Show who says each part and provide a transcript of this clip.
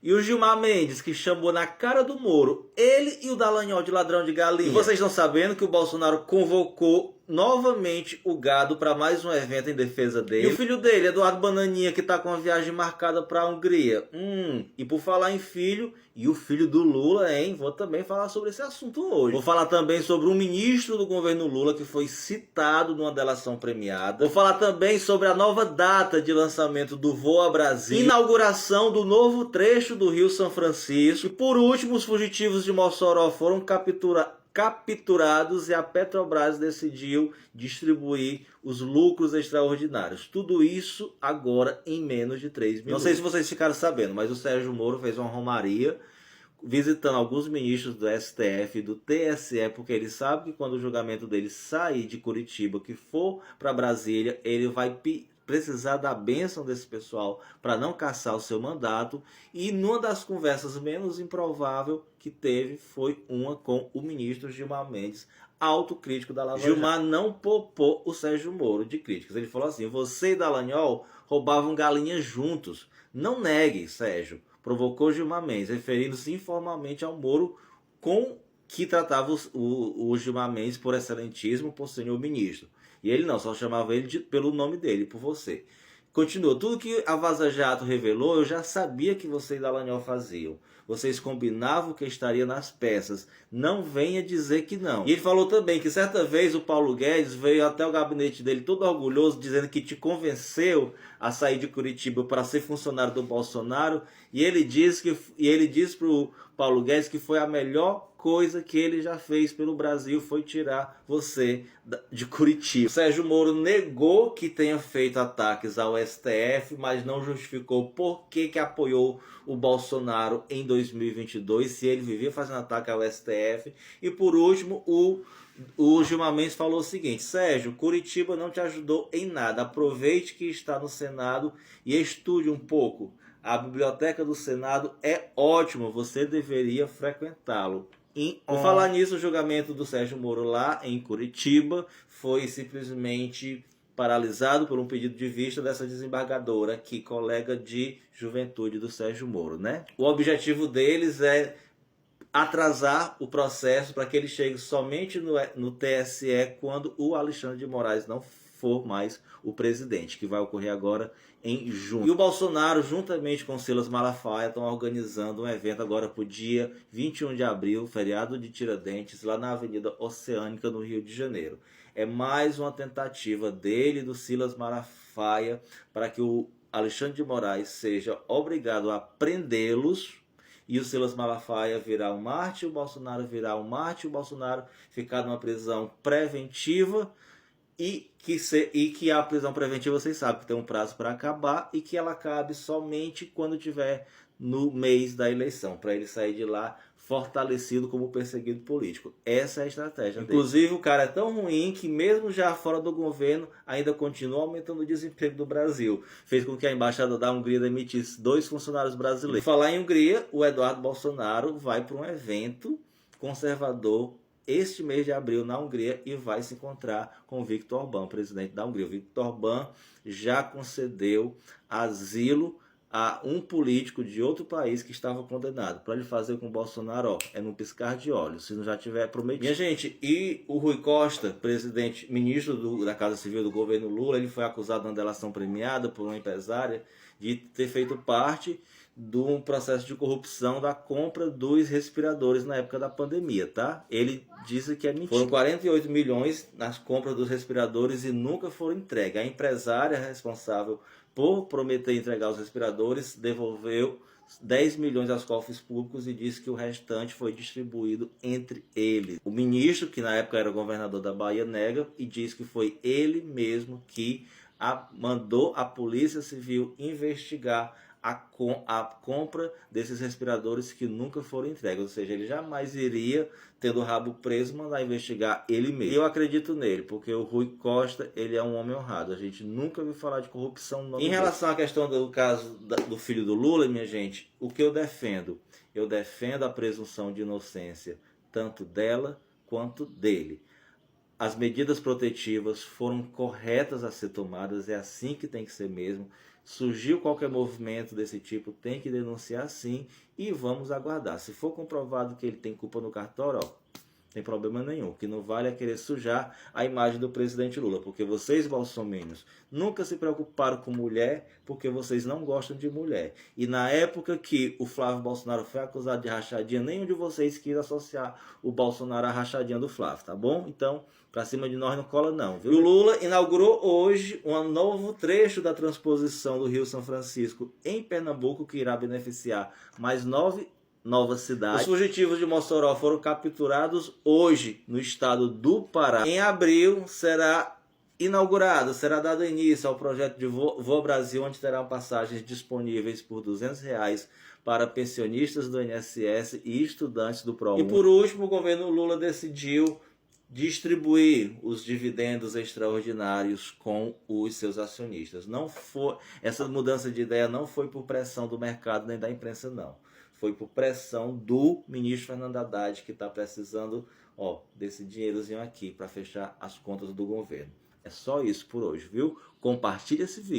Speaker 1: E o Gilmar Mendes, que chamou na cara do Moro ele e o Dallagnol de ladrão de galinha. E vocês estão sabendo que o Bolsonaro convocou novamente o gado para mais um evento em defesa dele. E o filho dele, Eduardo Bananinha, que tá com uma viagem marcada para a Hungria. E por falar em filho, e o filho do Lula, hein? Vou também falar sobre esse assunto hoje. Vou falar também sobre um ministro do governo Lula que foi citado numa delação premiada. Vou falar também sobre a nova data de lançamento do Voa Brasil, inauguração do novo trecho do Rio São Francisco. E por último, os fugitivos de Mossoró foram capturados e a Petrobras decidiu distribuir os lucros extraordinários. Tudo isso agora em menos de 3 minutos. Não sei se vocês ficaram sabendo, mas o Sérgio Moro fez uma romaria visitando alguns ministros do STF e do TSE, porque ele sabe que quando o julgamento dele sair de Curitiba, que for para Brasília, ele vai precisar da bênção desse pessoal para não cassar o seu mandato. E numa das conversas menos improvável que teve foi uma com o ministro Gilmar Mendes, autocrítico da Lava Jato. Gilmar não poupou o Sérgio Moro de críticas. Ele falou assim: você e Dallagnol roubavam galinhas juntos. Não negue, Sérgio. Provocou Gilmar Mendes, referindo-se informalmente ao Moro, com que tratava o Gilmar Mendes por excelentíssimo, por senhor ministro. E ele não, só chamava ele pelo nome dele, por você. Continua, tudo que a Vaza Jato revelou, eu já sabia que você e Dallagnol faziam. Vocês combinavam que estaria nas peças. Não venha dizer que não. E ele falou também que certa vez o Paulo Guedes veio até o gabinete dele todo orgulhoso, dizendo que te convenceu a sair de Curitiba para ser funcionário do Bolsonaro. E ele disse para o Paulo Guedes que foi a melhor coisa que ele já fez pelo Brasil, foi tirar você de Curitiba. O Sérgio Moro negou que tenha feito ataques ao STF, mas não justificou por que apoiou o Bolsonaro em 2022, se ele vivia fazendo ataque ao STF. E por último, o Gilmar Mendes falou o seguinte: Sérgio, Curitiba não te ajudou em nada, aproveite que está no Senado e estude um pouco. A biblioteca do Senado é ótima, você deveria frequentá-lo. Por falar nisso, o julgamento do Sérgio Moro lá em Curitiba foi simplesmente paralisado por um pedido de vista dessa desembargadora, que colega de juventude do Sérgio Moro, né? O objetivo deles é atrasar o processo para que ele chegue somente no TSE quando o Alexandre de Moraes não for mais o presidente, que vai ocorrer agora em junho. E o Bolsonaro, juntamente com Silas Malafaia, estão organizando um evento agora para o dia 21 de abril, feriado de Tiradentes, lá na Avenida Oceânica, no Rio de Janeiro. É mais uma tentativa dele e do Silas Malafaia para que o Alexandre de Moraes seja obrigado a prendê-los, e o Silas Malafaia virar um Marte, o Bolsonaro virar um Marte, o Bolsonaro ficar numa prisão preventiva, e que a prisão preventiva, vocês sabem que tem um prazo para acabar, e que ela acabe somente quando tiver no mês da eleição, para ele sair de lá fortalecido como perseguido político. Essa é a estratégia dele. Inclusive, o cara é tão ruim que mesmo já fora do governo, ainda continua aumentando o desemprego do Brasil. Fez com que a embaixada da Hungria demitisse 2 funcionários brasileiros. E falar em Hungria, o Eduardo Bolsonaro vai para um evento conservador este mês de abril na Hungria e vai se encontrar com o Viktor Orbán, presidente da Hungria. O Viktor Orbán já concedeu asilo a um político de outro país que estava condenado. Para ele fazer com o Bolsonaro, é num piscar de olhos, se não já tiver prometido. Minha gente, e o Rui Costa, ministro da Casa Civil do governo Lula, ele foi acusado de uma delação premiada por uma empresária de ter feito parte de um processo de corrupção da compra dos respiradores na época da pandemia, tá? Ele disse que é mentira. Foram 48 milhões nas compras dos respiradores e nunca foram entregues. A empresária responsável por prometer entregar os respiradores devolveu 10 milhões aos cofres públicos e disse que o restante foi distribuído entre eles. O ministro, que na época era governador da Bahia, nega e diz que foi ele mesmo que mandou a Polícia Civil investigar a compra desses respiradores que nunca foram entregues. Ou seja, ele jamais iria, tendo o rabo preso, mandar investigar ele mesmo. E eu acredito nele, porque o Rui Costa, ele é um homem honrado. A gente nunca ouviu falar de corrupção no nome dele. Em relação à questão do caso do filho do Lula, minha gente, o que eu defendo? Eu defendo a presunção de inocência, tanto dela quanto dele. As medidas protetivas foram corretas a ser tomadas, é assim que tem que ser mesmo. Surgiu qualquer movimento desse tipo, tem que denunciar sim e vamos aguardar. Se for comprovado que ele tem culpa no cartório, ó, não tem problema nenhum. O que não vale é querer sujar a imagem do presidente Lula, porque vocês, bolsominions, nunca se preocuparam com mulher, porque vocês não gostam de mulher. E na época que o Flávio Bolsonaro foi acusado de rachadinha, nenhum de vocês quis associar o Bolsonaro à rachadinha do Flávio, tá bom? Então, pra cima de nós não cola não, viu? E o Lula inaugurou hoje um novo trecho da transposição do Rio São Francisco em Pernambuco, que irá beneficiar mais 9 novas cidades. Os fugitivos de Mossoró foram capturados hoje no estado do Pará. Em abril será inaugurado, será dado início ao projeto de Voa Brasil, onde terão passagens disponíveis por R$200 para pensionistas do INSS e estudantes do ProUni. E por último, o governo Lula decidiu distribuir os dividendos extraordinários com os seus acionistas. Não foi, essa mudança de ideia não foi por pressão do mercado nem da imprensa, não. Foi por pressão do ministro Fernando Haddad, que está precisando desse dinheirozinho aqui para fechar as contas do governo. É só isso por hoje, viu? Compartilhe esse vídeo.